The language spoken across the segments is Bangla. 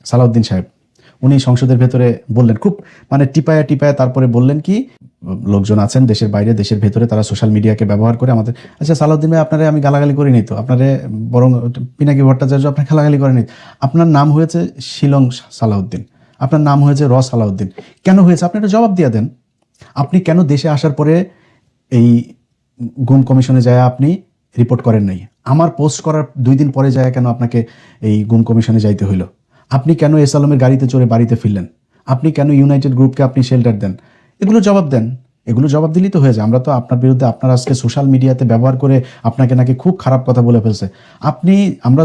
সালাউদ্দিন সাহেব উনি সংসদের ভেতরে বললেন খুব মানে টিপায়া টিপায়া, তারপরে বললেন কি লোকজন আছেন দেশের বাইরে দেশের ভেতরে, তারা সোশ্যাল মিডিয়াকে ব্যবহার করে আমাদের, আচ্ছা সালাউদ্দিন ভাই আপনারে আমি গালাগালি করিনি তো, আপনারে বরং পিনাকি ভট্টাচার্য আপনার গালাগালি করেনি, আপনার নাম হয়েছে শিলং সালাউদ্দিন, আপনার নাম হয়েছে সালাউদ্দিন, কেন হয়েছে আপনি একটা জবাব দিয়ে দেন। আপনি কেন দেশে আসার পরে এই গুম কমিশনে যায় আপনি রিপোর্ট করেন নাই? আমার পোস্ট করার 2 দিন পরে যায় কেন আপনাকে এই গুম কমিশনে যাইতে হইল? আপনি কেন এস আলমের গাড়িতে চড়ে বাড়িতে ফিরলেন? আপনি কেন ইউনাইটেড গ্রুপকে আপনি শেল্টার দেন? এগুলো জবাব দেন। এগুলো জবাব দিলেই তো হয়ে যায়। আমরা তো আপনার বিরুদ্ধে, আপনার আজকে সোশ্যাল মিডিয়াতে ব্যবহার করে আপনাকে নাকি খুব খারাপ কথা বলে ফেলছে। আমরা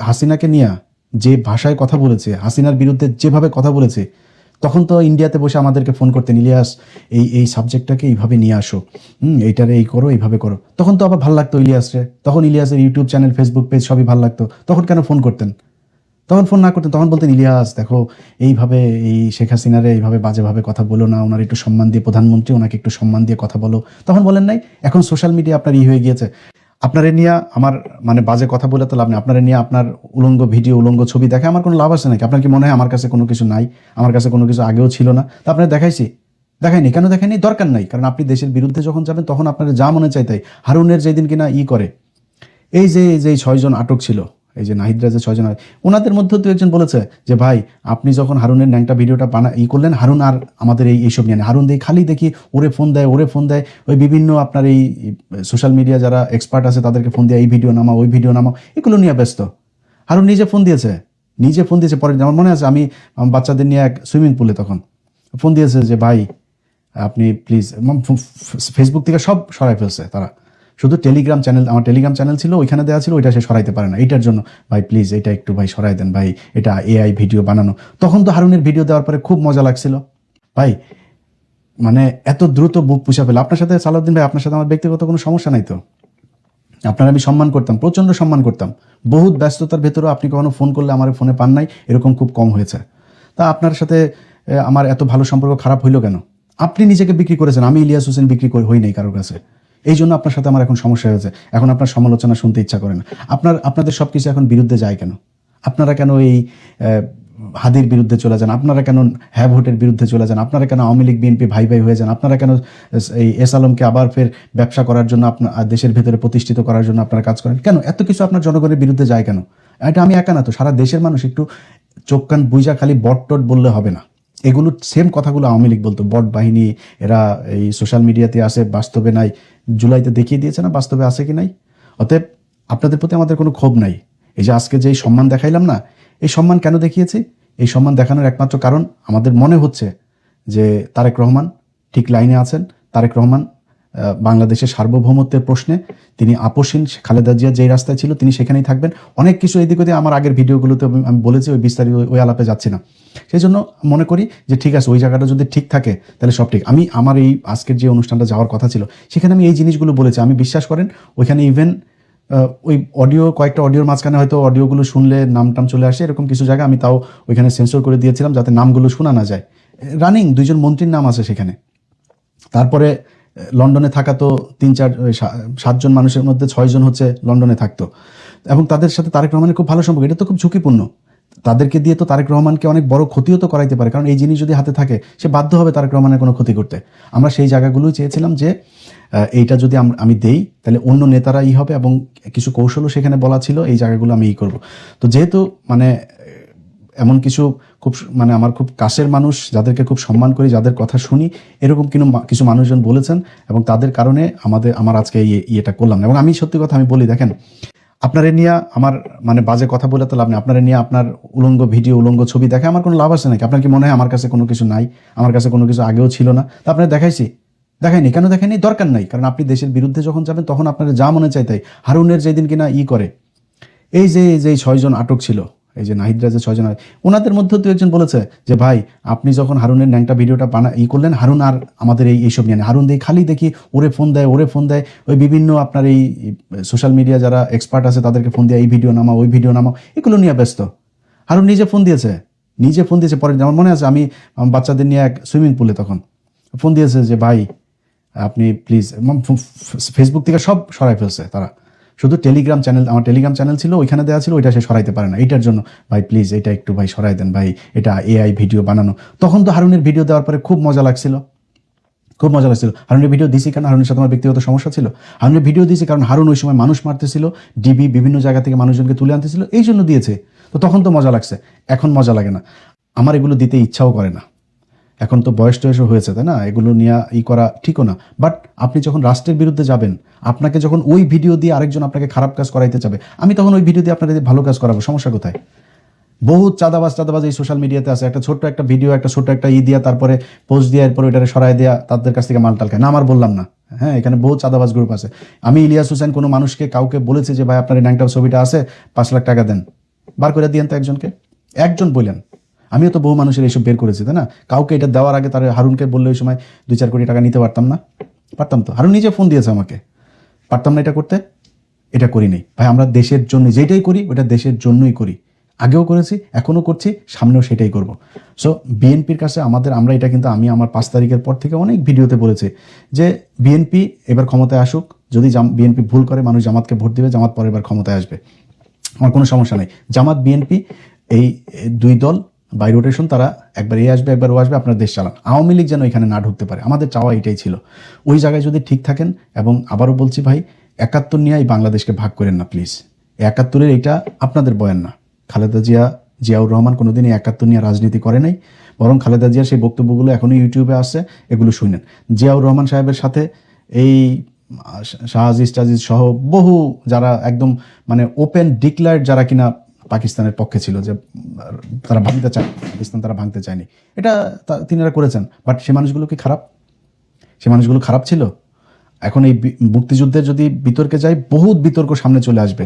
হাসিনাকে নিয়ে যে ভাষায় কথা বলেছে, হাসিনার বিরুদ্ধে যেভাবে কথা বলেছে, তখন তো ইন্ডিয়াতে বসে আমাদেরকে ফোন করতেন, ইলিয়াস এই সাবজেক্টটাকে এইভাবে নিয়ে আসো, এইটারে এই করো, এইভাবে করো। তখন তো আবার ভালো লাগতো ইলিয়াসরে, তখন ইলিয়াসের ইউটিউব চ্যানেল, ফেসবুক পেজ সবই ভালো লাগতো। তখন কেন ফোন করতেন? তখন ফোন না করতেন, তখন বলতেন ইলিয়াস দেখো এইভাবে এই শেখ হাসিনারে এইভাবে বাজেভাবে কথা বলো না, ওনার একটু সম্মান দিয়ে, প্রধানমন্ত্রী ওনাকে একটু সম্মান দিয়ে কথা বলো। তখন বলেন নাই? এখন সোশ্যাল মিডিয়া আপনার হয়ে গিয়েছে, আপনারে নিয়ে আমার মানে বাজে কথা বলে তো লাভ নেই, আপনারে নিয়ে আপনার উলঙ্গ ভিডিও, উলঙ্গ ছবি দেখে আমার কোনো লাভ আছে নাকি? আপনার কি মনে হয় আমার কাছে কোনো কিছু নাই? আমার কাছে কোনো কিছু আগেও ছিল না? তা আপনার দেখাইছি? দেখায়নি কেন? দেখায়নি, দরকার নাই। কারণ আপনি দেশের বিরুদ্ধে যখন যাবেন তখন আপনার যা মনে চাই তাই। হারুনের যেদিন কিনা করে, এই যে 6 জন আটক ছিল, এই যে নাহিদরা যে 6 জন, ওনাদের মধ্যে তো একজন বলেছে যে ভাই আপনি যখন হারুনের ন্যাংটা ভিডিওটা করলেন, হারুন আর আমাদের এইসব নিয়ে হারুন খালি দেখি ওরে ফোন দেয়, ওই বিভিন্ন আপনার এই সোশ্যাল মিডিয়া যারা এক্সপার্ট আছে তাদেরকে ফোন দিয়ে এই ভিডিও নামাও, ওই ভিডিও নামাও, এগুলো নিয়ে ব্যস্ত। হারুন নিজে ফোন দিয়েছে পরে। আমার মনে আছে আমি বাচ্চাদের নিয়ে এক সুইমিং পুলে তখন ফোন দিয়েছে যে ভাই আপনি প্লিজ, ফেসবুক থেকে সব সরাই ফেলছে তারা, শুধু টেলিগ্রাম চ্যানেল, আমার টেলিগ্রাম চ্যানেল ছিল ওইখানে দেওয়া ছিল, ওইটা সে সরাইতে পারে না, এইটার জন্য ভাই প্লিজ এটা একটু ভাই সরাই দেন ভাই, এটা এআই ভিডিও বানানো। তখন তো হারুনের ভিডিও দেওয়ার পরে খুব মজা লাগছিল ভাই, মানে এত দ্রুত বুক পুষা ফেলে। আপনার সাথে সালাউদ্দিন ভাই, আপনার সাথে আমার ব্যক্তিগত কোনো সমস্যা নাই তো, আপনার আমি সম্মান করতাম, প্রচন্ড সম্মান করতাম। বহুত ব্যস্ততার ভেতরেও আপনি কখনো ফোন করলে আমার ফোনে পান নাই, এরকম খুব কম হয়েছে। তা আপনার সাথে আমার এত ভালো সম্পর্ক খারাপ হইলো কেন? আপনি নিজেকে বিক্রি করেছেন, আমি ইলিয়াস হোসেন বিক্রি হই নাই কারোর কাছে। এই জন্য আপনার সাথে আমার এখন সমস্যা হয়েছে, এখন আপনার সমালোচনা শুনতে ইচ্ছা করে না। আপনাদের সবকিছু এখন বিরুদ্ধে যায় কেন? আপনারা কেন এই হাদির বিরুদ্ধে চলে যান? আপনারা কেন হ্যাঁ ভোটের বিরুদ্ধে চলে যান? আপনারা কেন আওয়ামী লীগ বিএনপি ভাই ভাই হয়ে যান? আপনারা কেন এই এস আলমকে আবার ফের ব্যবসা করার জন্য, আপনার দেশের ভেতরে প্রতিষ্ঠিত করার জন্য আপনারা কাজ করেন কেন? এত কিছু আপনার জনগণের বিরুদ্ধে যায় কেন? এটা আমি একা না তো, সারা দেশের মানুষ। একটু চোখ কান বুইজা খালি বট টট বললে হবে না। এগুলো সেম কথাগুলো আওয়ামী লীগ বলতো, বট বাহিনী, এরা এই সোশ্যাল মিডিয়াতে আসে, বাস্তবে নাই। জুলাইতে দেখিয়ে দিয়েছে না বাস্তবে আছে কি নাই। অতএব আপনাদের প্রতি আমাদের কোনো ক্ষোভ নাই। এই যে আজকে যেই সম্মান দেখাইলাম না, এই সম্মান কেন দেখিয়েছি? এই সম্মান দেখানোর একমাত্র কারণ আমাদের মনে হচ্ছে যে তারেক রহমান ঠিক লাইনে আছেন। তারেক রহমান বাংলাদেশের সার্বভৌমত্বের প্রশ্নে তিনি আপোষহীন। খালেদা জিয়া যেই রাস্তায় ছিল তিনি সেখানেই থাকবেন। অনেক কিছু এদিক ওদিক আমার আগের ভিডিওগুলোতে আমি বলেছি, ওই বিস্তারিত ওই আলাপে যাচ্ছি না। সেই জন্য মনে করি যে ঠিক আছে, ওই জায়গাটা যদি ঠিক থাকে তাহলে সব ঠিক। আমি আমার এই আজকের যে অনুষ্ঠানটা যাওয়ার কথা ছিল সেখানে আমি এই জিনিসগুলো বলেছি। আমি বিশ্বাস করেন ওইখানে ইভেন ওই কয়েকটা অডিওর মাঝখানে হয়তো অডিওগুলো শুনলে নাম টাম চলে আসে, এরকম কিছু জায়গা আমি তাও ওইখানে সেন্সর করে দিয়েছিলাম যাতে নামগুলো শোনা না যায়। রানিং 2জন মন্ত্রীর নাম আছে সেখানে। তারপরে লন্ডনে থাকা তো 7জন মানুষের মধ্যে 6জন হচ্ছে লন্ডনে থাকতো, এবং তাদের সাথে তারেক রহমানের খুব ভালো সম্পর্ক। এটা তো খুব ঝুঁকিপূর্ণ। তাদেরকে দিয়ে তো তারেক রহমানকে অনেক বড় ক্ষতিও তো করাইতে পারে, কারণ এই জিনিস যদি হাতে থাকে সে বাধ্য হবে তারেক রহমানের কোনো ক্ষতি করতে। আমরা সেই জায়গাগুলোই চেয়েছিলাম যে এইটা যদি আমি দেই তাহলে অন্য নেতারা হবে, এবং কিছু কৌশলও সেখানে বলা ছিল, এই জায়গাগুলো আমি করব। তো যেহেতু মানে এমন কিছু খুব মানে আমার খুব কাছের মানুষ, যাদেরকে খুব সম্মান করি, যাদের কথা শুনি, এরকম কিছু মানুষজন বলেছেন, এবং তাদের কারণে আমার আজকে ইয়েটা করলাম না। এবং আমি সত্যি কথা আমি বলি, দেখেন আপনারে নিয়ে আমার মানে বাজে কথা বলে তো লাভ নেই। আপনারে নিয়ে আপনার উলঙ্গ ভিডিও, উলঙ্গ ছবি দেখে আমার কোনো লাভ আছে নাকি? আপনার কি মনে হয় আমার কাছে কোনো কিছু নাই? আমার কাছে কোনো কিছু আগেও ছিল না? তা আপনার দেখায়নি কেন? দেখায়নি, দরকার নাই। কারণ আপনি দেশের বিরুদ্ধে যখন যাবেন তখন আপনার যা মনে চাই তাই। হারুনের যেদিন কিনা করে, এই যে 6 জন আটক ছিল, এই যে নাহিদরা যে 6 জন, ওনাদের মধ্যে তো একজন বলেছে যে ভাই আপনি যখন হারুনের ন্যাংটা ভিডিওটা করলেন, হারুন আর আমাদের এইসব নিয়ে হারুন খালি দেখি ওরে ফোন দেয়, ওই বিভিন্ন আপনার এই সোশ্যাল মিডিয়া যারা এক্সপার্ট আছে তাদেরকে ফোন দিয়ে এই ভিডিও নামাও, ওই ভিডিও নামাও, এগুলো নিয়ে ব্যস্ত। হারুন নিজে ফোন দিয়েছে পরে। আমার মনে আছে আমি বাচ্চাদের নিয়ে এক সুইমিং পুলে তখন ফোন দিয়েছে যে ভাই আপনি প্লিজ, ফেসবুক থেকে সব সরাই ফেলছে তারা, শুধু টেলিগ্রাম চ্যানেল, আমার টেলিগ্রাম চ্যানেল ছিল, ওইখানে দেওয়া ছিল, ওইটা সে সরাইতে পারে না, এটার জন্য ভাই প্লিজ এটা একটু ভাই সরাই দেন ভাই, এটা এআই ভিডিও বানানো। তখন তো হারুনের ভিডিও দেওয়ার পরে খুব মজা লাগছিল, খুব মজা লাগছিল। হারুনের ভিডিও দিছি কারণ হারুনের সাথে আমার ব্যক্তিগত সমস্যা ছিল, হারুনের ভিডিও দিয়েছি কারণ হারুন ওই সময় মানুষ মারতেছিল, ডিবি বিভিন্ন জায়গা থেকে মানুষজনকে তুলে আনতেছিল, এই জন্য দিয়েছে। তো তখন তো মজা লাগছে, এখন মজা লাগে না, আমার এগুলো দিতে ইচ্ছাও করে না। এখন তো বয়স টয়সও হয়েছে, তাই না, এগুলো নিয়ে করা ঠিকও না। বাট আপনি যখন রাষ্ট্রের বিরুদ্ধে যাবেন, আপনাকে যখন ওই ভিডিও দিয়ে আরেকজন আপনাকে খারাপ কাজ করাইতে চাবে, আমি তখন ওই ভিডিও দিয়ে আপনাদের ভালো কাজ করাবো, সমস্যা কোথায়? বহুত চাঁদাবাজ এই সোশ্যাল মিডিয়াতে আছে, একটা ছোট্ট একটা ভিডিও, একটা ছোট্ট একটা দিয়া, তারপরে পোস্ট দিয়ে এরপরে ওইটারে সরাই দেওয়া, তাদের কাছ থেকে মাল টাল খায় না, আমার বললাম না, হ্যাঁ, এখানে বহুত চাঁদাবাজ গ্রুপ আছে। আমি ইলিয়াস হোসেন কোনো মানুষকে কাউকে বলেছি যে ভাই আপনার এই ন্যাংটা ছবিটা আছে, 5 লাখ টাকা দেন, বার করে দিয়েন তো একজনকে, একজন বললেন। আমিও তো বহু মানুষের এইসব বের করেছি, তাই না? কাউকে এটা দেওয়ার আগে তার হারুনকে বললে ওই সময় 2-4 কোটি টাকা নিতে পারতাম না? পারতাম তো, হারুন নিজে ফোন দিয়েছে আমাকে, পারতাম না এটা করতে? এটা করি নাই ভাই, আমরা দেশের জন্য যেটাই করি ওটা দেশের জন্যই করি, আগেও করেছি, এখনো করছি, সামনেও সেটাই করব। সো বিএনপির কাছে আমরা এটা কিন্তু আমি আমার 5 তারিখের পর থেকে অনেক ভিডিওতে বলেছি যে বিএনপি এবার ক্ষমতায় আসুক, যদি বিএনপি ভুল করে মানুষ জামাতকে ভোট দিবে, জামাত পরের বার ক্ষমতায় আসবে, আমার কোনো সমস্যা নেই। জামাত বিএনপি এই 2 দল বাই রোটেশন, তারা একবার এ আসবে একবার ও আসবে, আপনার দেশ চালান। আওয়ামী লীগ যেন এখানে না ঢুকতে পারে, আমাদের চাওয়া এটাই ছিল। ওই জায়গায় যদি ঠিক থাকেন, এবং আবারও বলছি ভাই, 71 নিয়ে এই বাংলাদেশকে ভাগ করেন না প্লিজ। 71-এর এটা আপনাদের বয়ান না। খালেদা জিয়াউর রহমান কোনোদিনই 71 নিয়ে রাজনীতি করে নাই, বরং খালেদা জিয়ার সেই বক্তব্যগুলো এখনই ইউটিউবে আসছে, এগুলো শুনেন। জিয়াউর রহমান সাহেবের সাথে এই শাহ আজিজ সহ বহু যারা একদম মানে ওপেন ডিক্লায়ার্ড, যারা কিনা পাকিস্তানের পক্ষে ছিল, যে তারা ভাঙতে চায় পাকিস্তান, তারা ভাঙতে চায়নি, এটা তিনারা করেছেন। বাট সে মানুষগুলো কি খারাপ? সে মানুষগুলো খারাপ ছিল? এখন এই মুক্তিযুদ্ধের যদি বিতর্কে যাই, বহুত বিতর্ক সামনে চলে আসবে,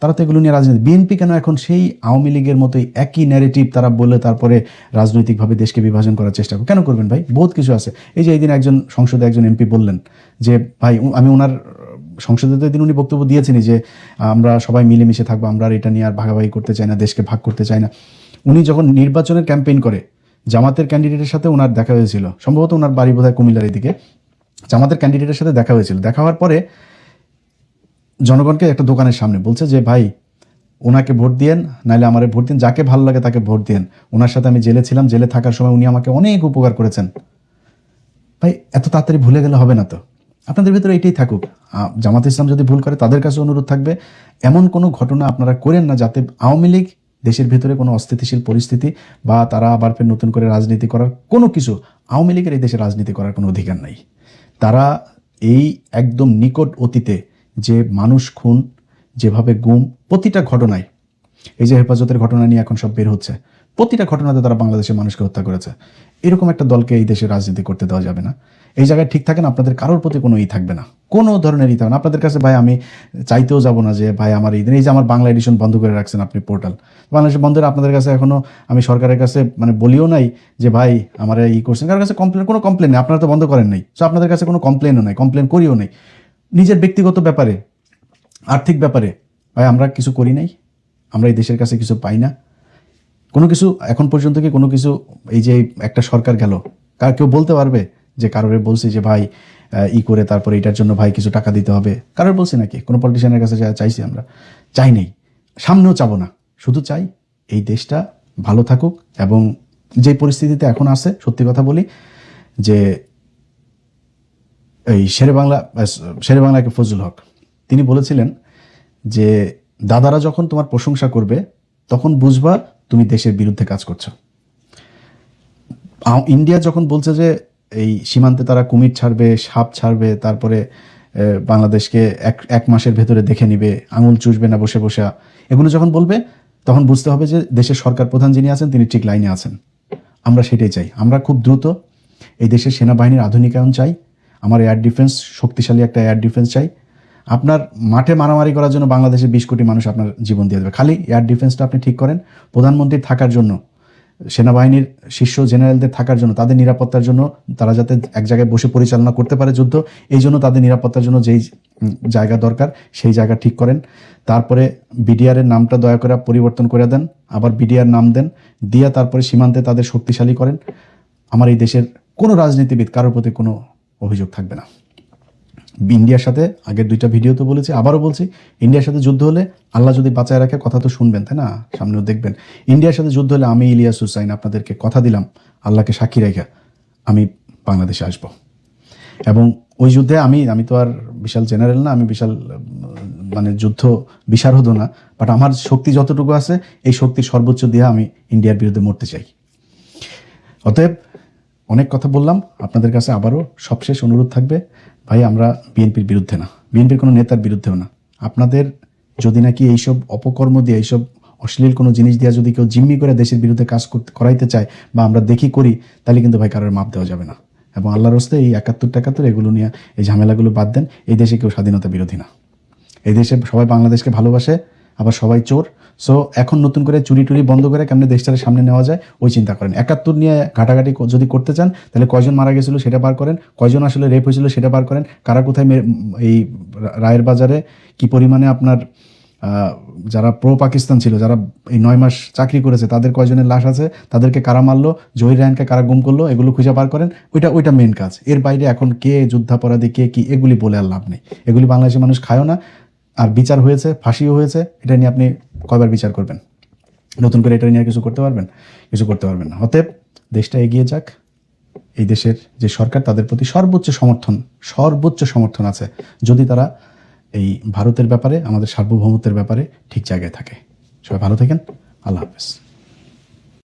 তারা তো এগুলো নিয়ে রাজনীতি। বিএনপি কেন এখন সেই আওয়ামী লীগের মতোই একই ন্যারেটিভ তারা বলে তারপরে রাজনৈতিকভাবে দেশকে বিভাজন করার চেষ্টা করে? কেন করবেন ভাই? বহুত কিছু আছে। এই যে এইদিন একজন সংসদে একজন এমপি বললেন যে ভাই, আমি ওনার সংসদে তো এদিন উনি বক্তব্য দিয়েছেনই যে আমরা সবাই মিলেমিশে থাকবো, আমরা আর এটা নিয়ে আর ভাগাভাগি করতে চাই না, দেশকে ভাগ করতে চাই না। উনি যখন নির্বাচনের ক্যাম্পেইন করে, জামাতের ক্যান্ডিডেটের সাথে ওনার দেখা হয়েছিল, সম্ভবত ওনার বাড়ি বোধহয় কুমিল্লার এদিকে, জামাতের ক্যান্ডিডেটের সাথে দেখা হয়েছিল। দেখা হওয়ার পরে জনগণকে একটা দোকানের সামনে বলছে যে ভাই, ওনাকে ভোট দিয়েন, নাহলে আমারে ভোট দিন, যাকে ভালো লাগে তাকে ভোট দিয়েন। ওনার সাথে আমি জেলে ছিলাম, জেলে থাকার সময় উনি আমাকে অনেক উপকার করেছেন। ভাই এত তাড়াতাড়ি ভুলে গেলে হবে না তো, আপনাদের ভিতরে এইটাই থাকুক। জামাত ইসলাম যদি ভুল করে, তাদের কাছে অনুরোধ থাকবে এমন কোনো ঘটনা আপনারা করেন না যাতে আওয়ামী লীগ দেশের ভিতরে কোনো অস্থিতিশীল পরিস্থিতি বা তারা আবার ফের নতুন করে রাজনীতি করার কোনো কিছু, আওয়ামী লীগের এই দেশে রাজনীতি করার কোনো অধিকার নাই। তারা এই একদম নিকট অতীতে যে মানুষ খুন, যেভাবে গুম, প্রতিটা ঘটনায়, এই যে হেফাজতের ঘটনা নিয়ে এখন সব বের হচ্ছে, প্রতিটা ঘটনাতে তারা বাংলাদেশের মানুষকে হত্যা করেছে। এরকম একটা দলকে এই দেশে রাজনীতি করতে দেওয়া যাবে না। এই জায়গায় ঠিক থাকেন, আপনাদের কারোর প্রতি কোনো থাকবে না, কোনো ধরনের থাকবে না আপনাদের কাছে। ভাই আমি চাইতেও যাব না যে ভাই আমার এই যে আমার বাংলা এডিশন বন্ধ করে রাখছেন আপনি, পোর্টাল বাংলাদেশের বন্ধের, আপনাদের কাছে এখনো আমি সরকারের কাছে মানে বলিও নাই যে ভাই আমার করছেন, কারোর কাছে কোনো কমপ্লেন নেই, আপনারা তো বন্ধ করেন নাই, তো আপনাদের কাছে কোনো কমপ্লেনও নাই, কমপ্লেন করিও নাই। নিজের ব্যক্তিগত ব্যাপারে, আর্থিক ব্যাপারে ভাই আমরা কিছু করি নাই, আমরা এই দেশের কাছে কিছু পাই না, কোনো কিছু এখন পর্যন্ত কি কোনো কিছু, এই যে একটা সরকার গেল, কেউ বলতে পারবে যে কারোর বলছি যে ভাই করে তারপরে এটার জন্য ভাই কিছু টাকা দিতে হবে? কারোর বলছি নাকি? কোনো পলিটিশিয়ানের কাছে চাইছি? আমরা চাই নেই, সামনেও চাবো না। শুধু চাই এই দেশটা ভালো থাকুক। এবং যে পরিস্থিতিতে এখন আছে, সত্যি কথা বলি যে এই শেরে বাংলা ফজলুল হক তিনি বলেছিলেন যে দাদারা যখন তোমার প্রশংসা করবে তখন বুঝবা তুমি দেশের বিরুদ্ধে কাজ করছো। ইন্ডিয়া যখন বলছে যে এই সীমান্তে তারা কুমির ছাড়বে, সাপ ছাড়বে, তারপরে বাংলাদেশকে এক মাসের ভেতরে দেখে নিবে, আঙুল চুষবে না বসে বসে, এগুলো যখন বলবে তখন বুঝতে হবে যে দেশের সরকার প্রধান যিনি আছেন তিনি ঠিক লাইনে আছেন। আমরা সেটাই চাই। আমরা খুব দ্রুত এই দেশের সেনাবাহিনীর আধুনিকায়ন চাই, আমার এয়ার ডিফেন্স, শক্তিশালী একটা এয়ার ডিফেন্স চাই। আপনার মাঠে মারামারি করার জন্য বাংলাদেশে 20 কোটি মানুষ আপনার জীবন দিয়ে দেবে, খালি এয়ার ডিফেন্সটা আপনি ঠিক করেন। প্রধানমন্ত্রীর থাকার জন্য, সেনাবাহিনীর শীর্ষ জেনারেলদের থাকার জন্য, তাদের নিরাপত্তার জন্য, তারা যাতে এক জায়গায় বসে পরিচালনা করতে পারে যুদ্ধ, এই জন্য তাদের নিরাপত্তার জন্য যেই জায়গা দরকার সেই জায়গা ঠিক করেন। তারপরে বিডিআর এর নামটা দয়া করে পরিবর্তন করে দেন, আবার বিডিআর নাম দেন, দিয়ে তারপরে সীমান্তে তাদের শক্তিশালী করেন। আমার এই দেশের কোনো রাজনীতিবিদ কারোর প্রতি কোনো অভিযোগ থাকবে না। ইন্ডিয়ার সাথে আগের 2টা ভিডিওতে বলেছি, আবারও বলছি, ইন্ডিয়ার সাথে যুদ্ধ হলে আল্লাহ যদি বাঁচায় রাখে, কথা তো শুনবেন তাই না, সামনেও দেখবেন। ইন্ডিয়ার সাথে যুদ্ধ হলে আমি ইলিয়াস হুসাইন আপনাদেরকে কথা দিলাম, আল্লাহকে সাক্ষী রেখে আমি বাংলাদেশে আসব। এবং ওই যুদ্ধে আমি তো আর বিশাল জেনারেল না, আমি বিশাল মানে যুদ্ধ বিশারদ না, বাট আমার শক্তি যতটুকু আছে এই শক্তির সর্বোচ্চ দিয়ে আমি ইন্ডিয়ার বিরুদ্ধে মরতে চাই। অতএব অনেক কথা বললাম, আপনাদের কাছে আবারও সবশেষ অনুরোধ থাকবে, ভাই আমরা বিএনপির বিরুদ্ধে না, বিএনপির কোনো নেতার বিরুদ্ধেও না। আপনাদের যদি নাকি এইসব অপকর্ম দিয়ে, এইসব অশ্লীল কোনো জিনিস দিয়ে যদি কেউ জিম্মি করে দেশের বিরুদ্ধে কাজ করাইতে চায় বা আমরা দেখি করি, তাহলে কিন্তু ভাই কারোর মাপ দেওয়া যাবে না। এবং আল্লাহর রাস্তে এই 71 এগুলো নিয়ে এই ঝামেলাগুলো বাদ দেন। এই দেশে কেউ স্বাধীনতা বিরোধী না, এই দেশে সবাই বাংলাদেশকে ভালোবাসে, আবার সবাই চোর। সো এখন নতুন করে চুরি টুরি বন্ধ করে কেমনে দেশটাকে সামনে নেওয়া যায় ওই চিন্তা করেন। 71 নিয়ে ঘাটাঘাটি যদি করতে চান, তাহলে কয়জন মারা গেছিল সেটা বার করেন, কয়জন আসলে রেপ হয়েছিল সেটা বার করেন, কারা কোথায় এই রায়ের বাজারে কি পরিমাণে আপনার যারা প্রো পাকিস্তান ছিল, যারা এই 9 মাস চাকরি করেছে, তাদের কয়জনের লাশ আছে, তাদেরকে কারা মারলো, জহির রায়হানকে কারা গুম করলো, এগুলো খুঁজে বার করেন। ওইটা মেন কাজ। এর বাইরে এখন কে যুদ্ধাপরাধী কে কি এগুলি বলে আর লাভ নেই। এগুলি বাংলাদেশের মানুষ খায়ও না। আর বিচার হয়েছে, ফাঁসিও হয়েছে, এটা নিয়ে আপনি কয়বার বিচার করবেন? নতুন করে এটা নিয়ে কিছু করতে পারবেন? কিছু করতে পারবেন না। অতএব দেশটা এগিয়ে যাক, এই দেশের যে সরকার তাদের প্রতি সর্বোচ্চ সমর্থন আছে, যদি তারা এই ভারতের ব্যাপারে, আমাদের সার্বভৌমত্বের ব্যাপারে ঠিক জায়গায় থাকে। সবাই ভালো থাকেন, আল্লাহ হাফেজ।